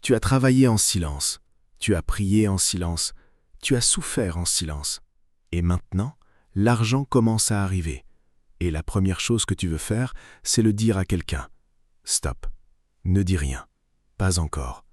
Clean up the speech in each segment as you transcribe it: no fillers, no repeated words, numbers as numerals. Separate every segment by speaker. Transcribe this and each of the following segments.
Speaker 1: Tu as travaillé en silence, tu as prié en silence, tu as souffert en silence. Et maintenant, l'argent commence à arriver. Et la première chose que tu veux faire, c'est le dire à quelqu'un. Stop. Ne dis rien. Pas encore.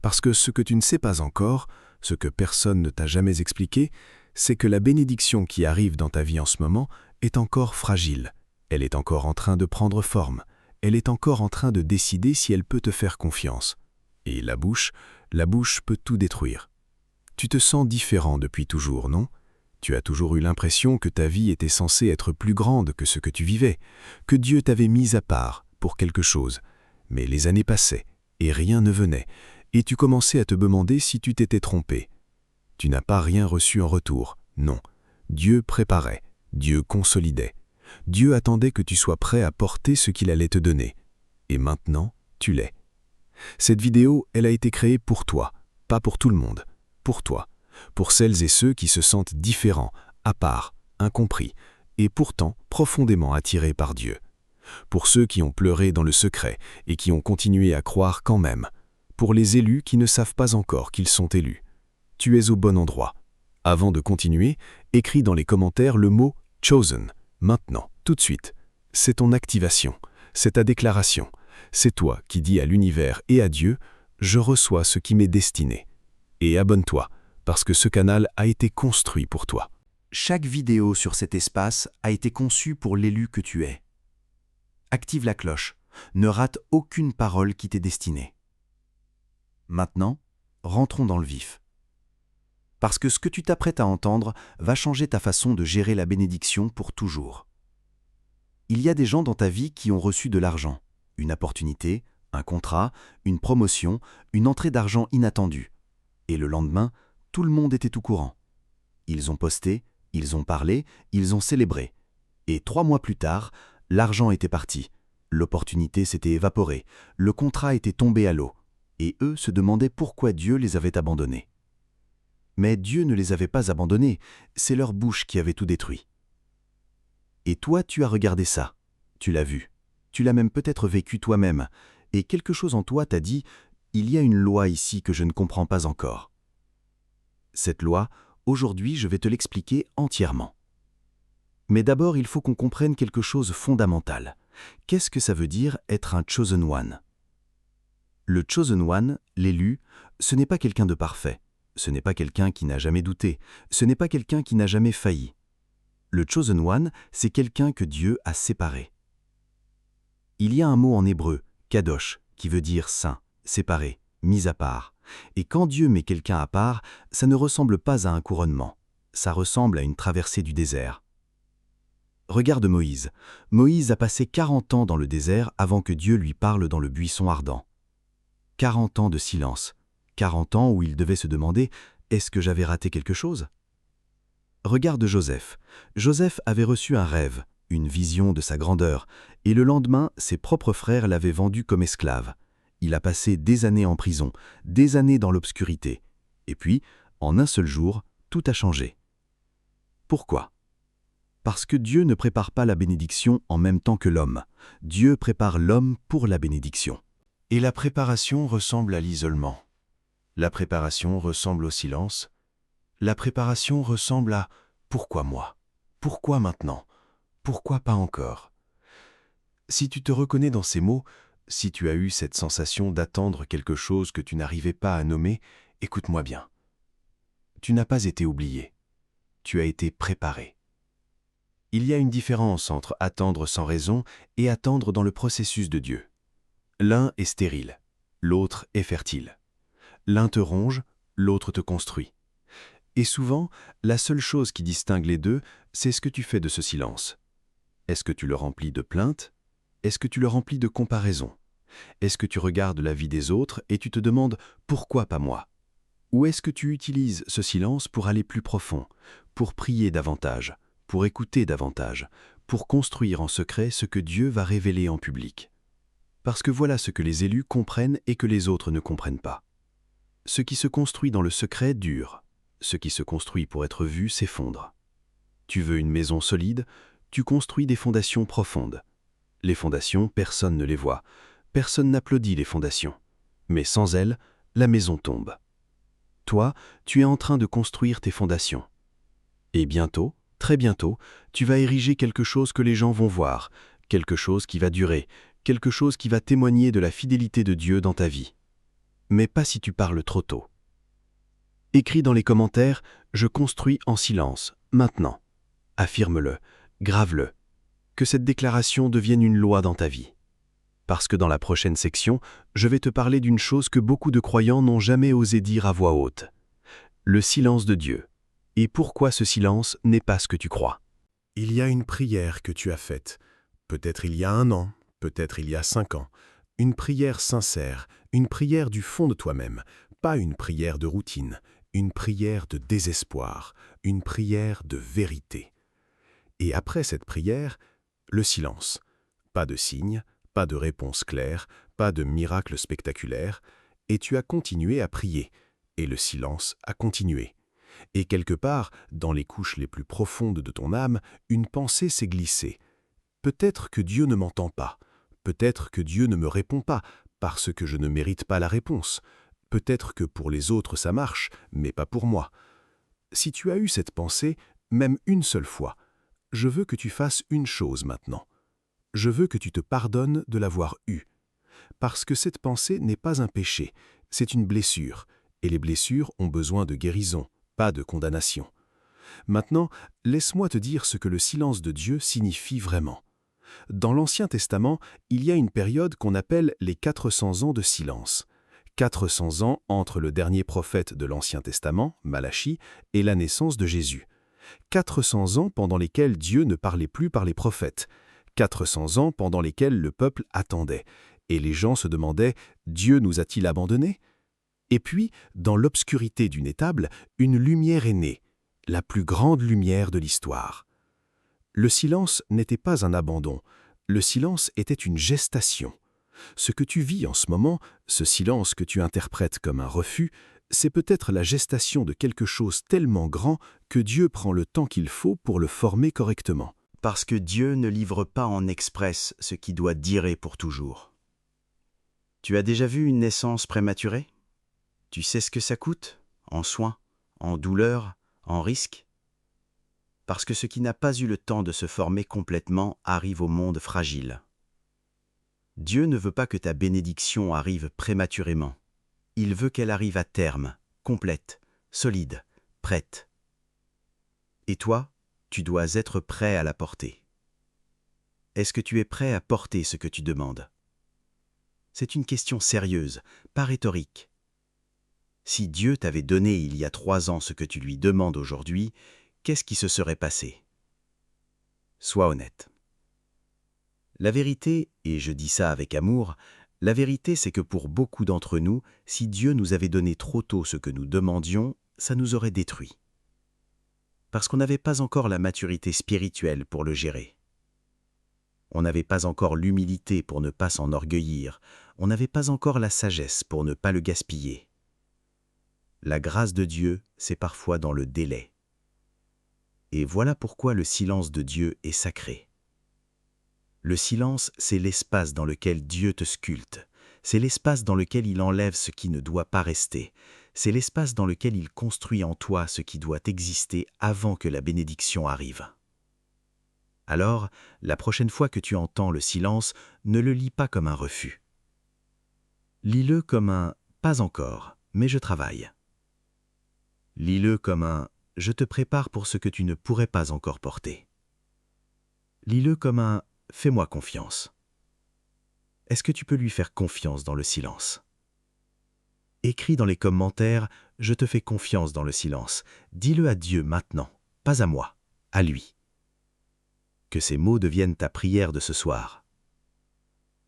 Speaker 1: Parce que ce que tu ne sais pas encore, ce que personne ne t'a jamais expliqué, c'est que la bénédiction qui arrive dans ta vie en ce moment est encore fragile. Elle est encore en train de prendre forme. Elle est encore en train de décider si elle peut te faire confiance. Et la bouche peut tout détruire. Tu te sens différent depuis toujours, non ? Tu as toujours eu l'impression que ta vie était censée être plus grande que ce que tu vivais, que Dieu t'avait mis à part pour quelque chose. Mais les années passaient, et rien ne venait, et tu commençais à te demander si tu t'étais trompé. Tu n'as pas rien reçu en retour, non. Dieu préparait, Dieu consolidait. Dieu attendait que tu sois prêt à porter ce qu'il allait te donner. Et maintenant, tu l'es. Cette vidéo, elle a été créée pour toi, pas pour tout le monde, pour toi, pour celles et ceux qui se sentent différents, à part, incompris, et pourtant profondément attirés par Dieu. Pour ceux qui ont pleuré dans le secret et qui ont continué à croire quand même. Pour les élus qui ne savent pas encore qu'ils sont élus. Tu es au bon endroit. Avant de continuer, écris dans les commentaires le mot « chosen ». Maintenant, tout de suite. C'est ton activation, c'est ta déclaration. C'est toi qui dis à l'univers et à Dieu « Je reçois ce qui m'est destiné ». Et abonne-toi, parce que ce canal a été construit pour toi.
Speaker 2: Chaque vidéo sur cet espace a été conçue pour l'élu que tu es. Active la cloche, ne rate aucune parole qui t'est destinée. Maintenant, rentrons dans le vif. Parce que ce que tu t'apprêtes à entendre va changer ta façon de gérer la bénédiction pour toujours. Il y a des gens dans ta vie qui ont reçu de l'argent, une opportunité, un contrat, une promotion, une entrée d'argent inattendue. Et le lendemain, tout le monde était au courant. Ils ont posté, ils ont parlé, ils ont célébré. Et 3 mois plus tard, l'argent était parti. L'opportunité s'était évaporée, le contrat était tombé à l'eau. Et eux se demandaient pourquoi Dieu les avait abandonnés. Mais Dieu ne les avait pas abandonnés, c'est leur bouche qui avait tout détruit. Et toi, tu as regardé ça, tu l'as vu, tu l'as même peut-être vécu toi-même, et quelque chose en toi t'a dit « Il y a une loi ici que je ne comprends pas encore ». Cette loi, aujourd'hui, je vais te l'expliquer entièrement. Mais d'abord, il faut qu'on comprenne quelque chose de fondamental. Qu'est-ce que ça veut dire être un chosen one ? Le chosen one, l'élu, ce n'est pas quelqu'un de parfait. Ce n'est pas quelqu'un qui n'a jamais douté. Ce n'est pas quelqu'un qui n'a jamais failli. Le chosen one, c'est quelqu'un que Dieu a séparé. Il y a un mot en hébreu, kadosh, qui veut dire saint, séparé, mis à part. Et quand Dieu met quelqu'un à part, ça ne ressemble pas à un couronnement. Ça ressemble à une traversée du désert. Regarde Moïse. Moïse a passé 40 ans dans le désert avant que Dieu lui parle dans le buisson ardent. 40 ans de silence. 40 ans où il devait se demander « Est-ce que j'avais raté quelque chose ?» Regarde Joseph. Joseph avait reçu un rêve, une vision de sa grandeur, et le lendemain, ses propres frères l'avaient vendu comme esclave. Il a passé des années en prison, des années dans l'obscurité. Et puis, en un seul jour, tout a changé. Pourquoi ? Parce que Dieu ne prépare pas la bénédiction en même temps que l'homme. Dieu prépare l'homme pour la bénédiction. Et la préparation ressemble à l'isolement. La préparation ressemble au silence. La préparation ressemble à « Pourquoi moi ? Pourquoi maintenant ? Pourquoi pas encore ?» Si tu te reconnais dans ces mots, si tu as eu cette sensation d'attendre quelque chose que tu n'arrivais pas à nommer, écoute-moi bien. Tu n'as pas été oublié. Tu as été préparé. Il y a une différence entre attendre sans raison et attendre dans le processus de Dieu. L'un est stérile, l'autre est fertile. L'un te ronge, l'autre te construit. Et souvent, la seule chose qui distingue les deux, c'est ce que tu fais de ce silence. Est-ce que tu le remplis de plaintes ? Est-ce que tu le remplis de comparaisons ? Est-ce que tu regardes la vie des autres et tu te demandes « Pourquoi pas moi ?» Ou est-ce que tu utilises ce silence pour aller plus profond, pour prier davantage, pour écouter davantage, pour construire en secret ce que Dieu va révéler en public ? Parce que voilà ce que les élus comprennent et que les autres ne comprennent pas. Ce qui se construit dans le secret dure. Ce qui se construit pour être vu s'effondre. Tu veux une maison solide, tu construis des fondations profondes. Les fondations, personne ne les voit. Personne n'applaudit les fondations. Mais sans elles, la maison tombe. Toi, tu es en train de construire tes fondations. Et bientôt, très bientôt, tu vas ériger quelque chose que les gens vont voir, quelque chose qui va durer, quelque chose qui va témoigner de la fidélité de Dieu dans ta vie. Mais pas si tu parles trop tôt. Écris dans les commentaires « Je construis en silence, maintenant ». Affirme-le, grave-le. Que cette déclaration devienne une loi dans ta vie. Parce que dans la prochaine section, je vais te parler d'une chose que beaucoup de croyants n'ont jamais osé dire à voix haute. Le silence de Dieu. Et pourquoi ce silence n'est pas ce que tu crois.
Speaker 1: Il y a une prière que tu as faite, peut-être il y a 1 an, peut-être il y a 5 ans, une prière sincère, une prière du fond de toi-même, pas une prière de routine, une prière de désespoir, une prière de vérité. Et après cette prière, le silence. Pas de signe, pas de réponse claire, pas de miracle spectaculaire, et tu as continué à prier, et le silence a continué. Et quelque part, dans les couches les plus profondes de ton âme, une pensée s'est glissée. Peut-être que Dieu ne m'entend pas, peut-être que Dieu ne me répond pas, parce que je ne mérite pas la réponse. Peut-être que pour les autres ça marche, mais pas pour moi. Si tu as eu cette pensée, même une seule fois, je veux que tu fasses une chose maintenant. Je veux que tu te pardonnes de l'avoir eue. Parce que cette pensée n'est pas un péché, c'est une blessure, et les blessures ont besoin de guérison, pas de condamnation. Maintenant, laisse-moi te dire ce que le silence de Dieu signifie vraiment. Dans l'Ancien Testament, il y a une période qu'on appelle les 400 ans de silence. 400 ans entre le dernier prophète de l'Ancien Testament, Malachie, et la naissance de Jésus. 400 ans pendant lesquels Dieu ne parlait plus par les prophètes. 400 ans pendant lesquels le peuple attendait. Et les gens se demandaient « Dieu nous a-t-il abandonnés ?» Et puis, dans l'obscurité d'une étable, une lumière est née, la plus grande lumière de l'histoire. Le silence n'était pas un abandon, le silence était une gestation. Ce que tu vis en ce moment, ce silence que tu interprètes comme un refus, c'est peut-être la gestation de quelque chose tellement grand que Dieu prend le temps qu'il faut pour le former correctement.
Speaker 2: Parce que Dieu ne livre pas en express ce qui doit durer pour toujours. Tu as déjà vu une naissance prématurée ? Tu sais ce que ça coûte, en soins, en douleur, en risque ? Parce que ce qui n'a pas eu le temps de se former complètement arrive au monde fragile. Dieu ne veut pas que ta bénédiction arrive prématurément. Il veut qu'elle arrive à terme, complète, solide, prête. Et toi, tu dois être prêt à la porter. Est-ce que tu es prêt à porter ce que tu demandes ? C'est une question sérieuse, pas rhétorique. Si Dieu t'avait donné il y a 3 ans ce que tu lui demandes aujourd'hui, qu'est-ce qui se serait passé ? Sois honnête. La vérité, et je dis ça avec amour, la vérité c'est que pour beaucoup d'entre nous, si Dieu nous avait donné trop tôt ce que nous demandions, ça nous aurait détruits. Parce qu'on n'avait pas encore la maturité spirituelle pour le gérer. On n'avait pas encore l'humilité pour ne pas s'enorgueillir, on n'avait pas encore la sagesse pour ne pas le gaspiller. La grâce de Dieu, c'est parfois dans le délai. Et voilà pourquoi le silence de Dieu est sacré. Le silence, c'est l'espace dans lequel Dieu te sculpte. C'est l'espace dans lequel il enlève ce qui ne doit pas rester. C'est l'espace dans lequel il construit en toi ce qui doit exister avant que la bénédiction arrive. Alors, la prochaine fois que tu entends le silence, ne le lis pas comme un refus. Lis-le comme un « pas encore, mais je travaille ». Lis-le comme un « je te prépare pour ce que tu ne pourrais pas encore porter ». Lis-le comme un « fais-moi confiance ». Est-ce que tu peux lui faire confiance dans le silence ? Écris dans les commentaires « je te fais confiance dans le silence ». Dis-le à Dieu maintenant, pas à moi, à lui. Que ces mots deviennent ta prière de ce soir.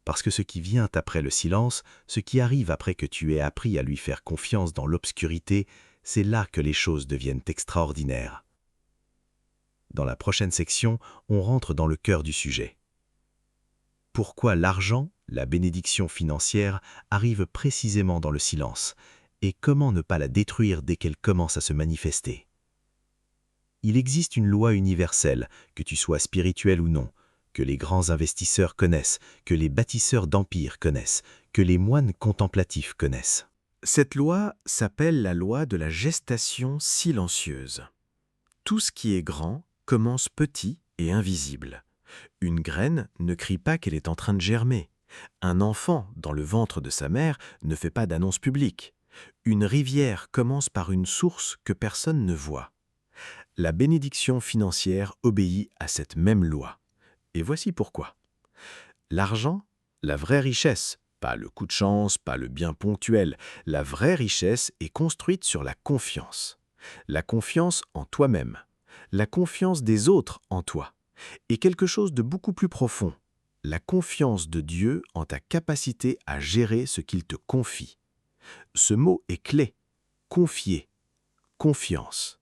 Speaker 2: Parce que ce qui vient après le silence, ce qui arrive après que tu aies appris à lui faire confiance dans l'obscurité, c'est là que les choses deviennent extraordinaires. Dans la prochaine section, on rentre dans le cœur du sujet. Pourquoi l'argent, la bénédiction financière, arrive précisément dans le silence, et comment ne pas la détruire dès qu'elle commence à se manifester. Il existe une loi universelle, que tu sois spirituel ou non, que les grands investisseurs connaissent, que les bâtisseurs d'empires connaissent, que les moines contemplatifs connaissent. Cette loi s'appelle la loi de la gestation silencieuse. Tout ce qui est grand commence petit et invisible. Une graine ne crie pas qu'elle est en train de germer. Un enfant dans le ventre de sa mère ne fait pas d'annonce publique. Une rivière commence par une source que personne ne voit. La bénédiction financière obéit à cette même loi. Et voici pourquoi. L'argent, la vraie richesse, pas le coup de chance, pas le bien ponctuel, la vraie richesse est construite sur la confiance. La confiance en toi-même, la confiance des autres en toi, et quelque chose de beaucoup plus profond, la confiance de Dieu en ta capacité à gérer ce qu'il te confie. Ce mot est clé, confier, confiance.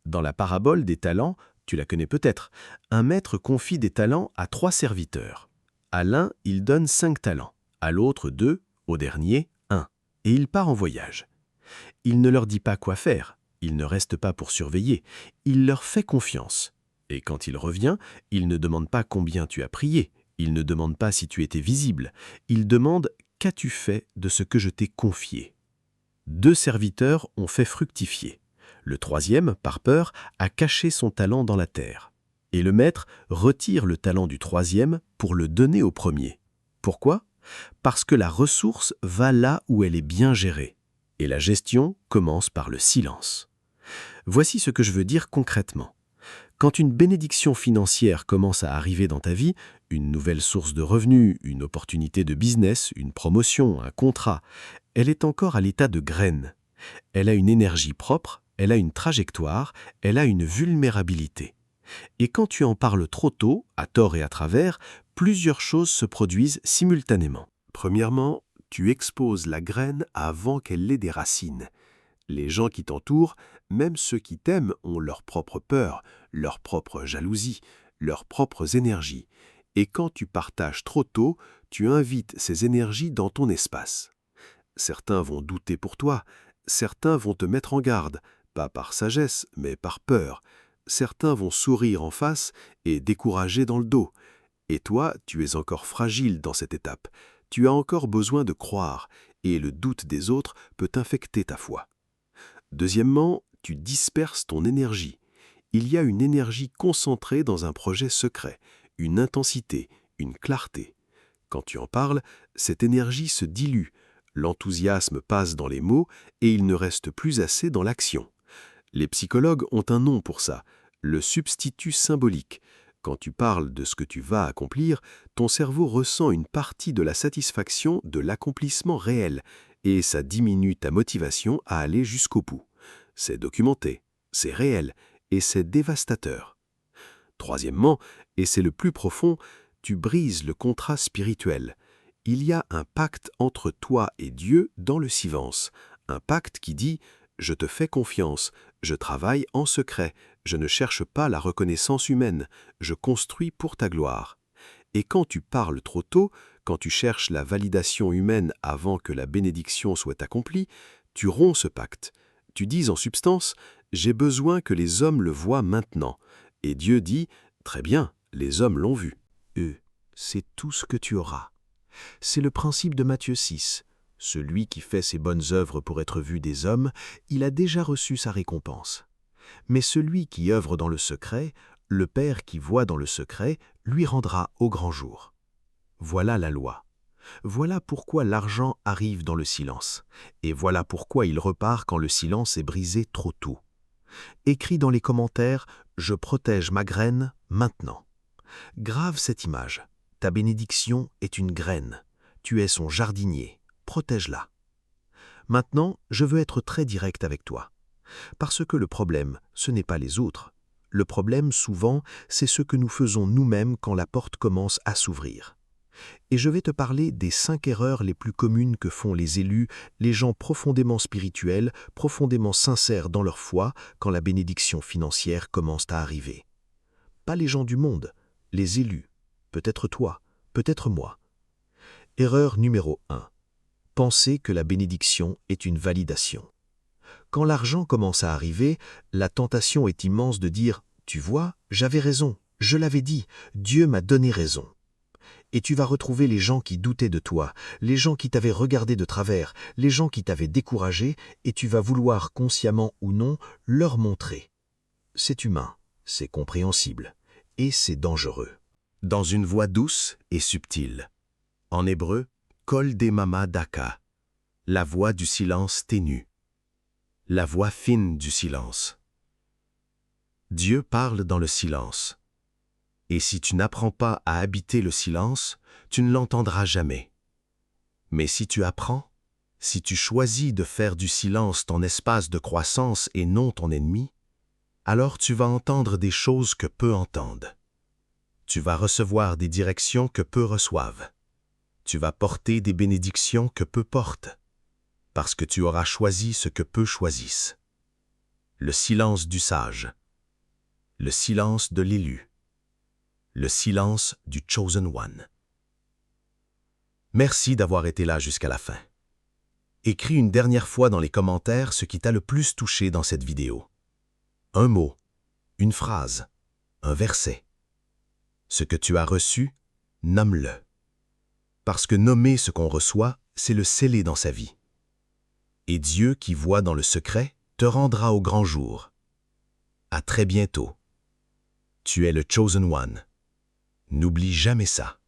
Speaker 2: Dans la parabole des talents, tu la connais peut-être, un maître confie des talents à 3 serviteurs. À l'un, il donne 5 talents, à l'autre 2, au dernier 1, et il part en voyage. Il ne leur dit pas quoi faire, il ne reste pas pour surveiller, il leur fait confiance. Et quand il revient, il ne demande pas combien tu as prié, il ne demande pas si tu étais visible, il demande « Qu'as-tu fait de ce que je t'ai confié ?» 2 serviteurs ont fait fructifier. Le 3e, par peur, a caché son talent dans la terre. Et le maître retire le talent du 3e pour le donner au premier. Pourquoi ? Parce que la ressource va là où elle est bien gérée. Et la gestion commence par le silence. Voici ce que je veux dire concrètement. Quand une bénédiction financière commence à arriver dans ta vie, une nouvelle source de revenus, une opportunité de business, une promotion, un contrat, elle est encore à l'état de graine. Elle a une énergie propre, elle a une trajectoire, elle a une vulnérabilité. Et quand tu en parles trop tôt, à tort et à travers, plusieurs choses se produisent simultanément.
Speaker 1: Premièrement, tu exposes la graine avant qu'elle ait des racines. Les gens qui t'entourent, même ceux qui t'aiment, ont leur propre peur, leur propre jalousie, leurs propres énergies. Et quand tu partages trop tôt, tu invites ces énergies dans ton espace. Certains vont douter pour toi, certains vont te mettre en garde, pas par sagesse, mais par peur. Certains vont sourire en face et décourager dans le dos. Et toi, tu es encore fragile dans cette étape. Tu as encore besoin de croire, et le doute des autres peut infecter ta foi. Deuxièmement, tu disperses ton énergie. Il y a une énergie concentrée dans un projet secret, une intensité, une clarté. Quand tu en parles, cette énergie se dilue, l'enthousiasme passe dans les mots et il ne reste plus assez dans l'action. Les psychologues ont un nom pour ça, le substitut symbolique. Quand tu parles de ce que tu vas accomplir, ton cerveau ressent une partie de la satisfaction de l'accomplissement réel et ça diminue ta motivation à aller jusqu'au bout. C'est documenté, c'est réel et c'est dévastateur. Troisièmement, et c'est le plus profond, tu brises le contrat spirituel. Il y a un pacte entre toi et Dieu dans le silence, un pacte qui dit « Je te fais confiance, je travaille en secret, je ne cherche pas la reconnaissance humaine, je construis pour ta gloire. » Et quand tu parles trop tôt, quand tu cherches la validation humaine avant que la bénédiction soit accomplie, tu romps ce pacte. Tu dis en substance « J'ai besoin que les hommes le voient maintenant. » Et Dieu dit « Très bien, les hommes l'ont vu. » C'est tout ce que tu auras. C'est le principe de Matthieu 6. Celui qui fait ses bonnes œuvres pour être vu des hommes, il a déjà reçu sa récompense. Mais celui qui œuvre dans le secret, le Père qui voit dans le secret, lui rendra au grand jour. Voilà la loi. Voilà pourquoi l'argent arrive dans le silence. Et voilà pourquoi il repart quand le silence est brisé trop tôt. Écris dans les commentaires « Je protège ma graine maintenant ». Grave cette image. Ta bénédiction est une graine. Tu es son jardinier. Protège-la. Maintenant, je veux être très direct avec toi. Parce que le problème, ce n'est pas les autres. Le problème, souvent, c'est ce que nous faisons nous-mêmes quand la porte commence à s'ouvrir. Et je vais te parler des 5 erreurs les plus communes que font les élus, les gens profondément spirituels, profondément sincères dans leur foi, quand la bénédiction financière commence à arriver. Pas les gens du monde, les élus. Peut-être toi, peut-être moi. Erreur numéro 1. Penser que la bénédiction est une validation. Quand l'argent commence à arriver, la tentation est immense de dire « Tu vois, j'avais raison, je l'avais dit, Dieu m'a donné raison ».
Speaker 2: Et tu vas retrouver les gens qui doutaient de toi, les gens qui t'avaient regardé de travers, les gens qui t'avaient découragé, et tu vas vouloir, consciemment ou non, leur montrer. C'est humain, c'est compréhensible, et c'est dangereux. Dans une voix douce et subtile. En hébreu, Kol Demama Daka, la voix du silence ténu. La voix fine du silence. Dieu parle dans le silence. Et si tu n'apprends pas à habiter le silence, tu ne l'entendras jamais. Mais si tu apprends, si tu choisis de faire du silence ton espace de croissance et non ton ennemi, alors tu vas entendre des choses que peu entendent. Tu vas recevoir des directions que peu reçoivent. Tu vas porter des bénédictions que peu portent, parce que tu auras choisi ce que peu choisissent. Le silence du sage, le silence de l'élu, le silence du Chosen One. Merci d'avoir été là jusqu'à la fin. Écris une dernière fois dans les commentaires ce qui t'a le plus touché dans cette vidéo. Un mot, une phrase, un verset. Ce que tu as reçu, nomme-le. Parce que nommer ce qu'on reçoit, c'est le sceller dans sa vie. Et Dieu qui voit dans le secret te rendra au grand jour. À très bientôt. Tu es le Chosen One. N'oublie jamais ça.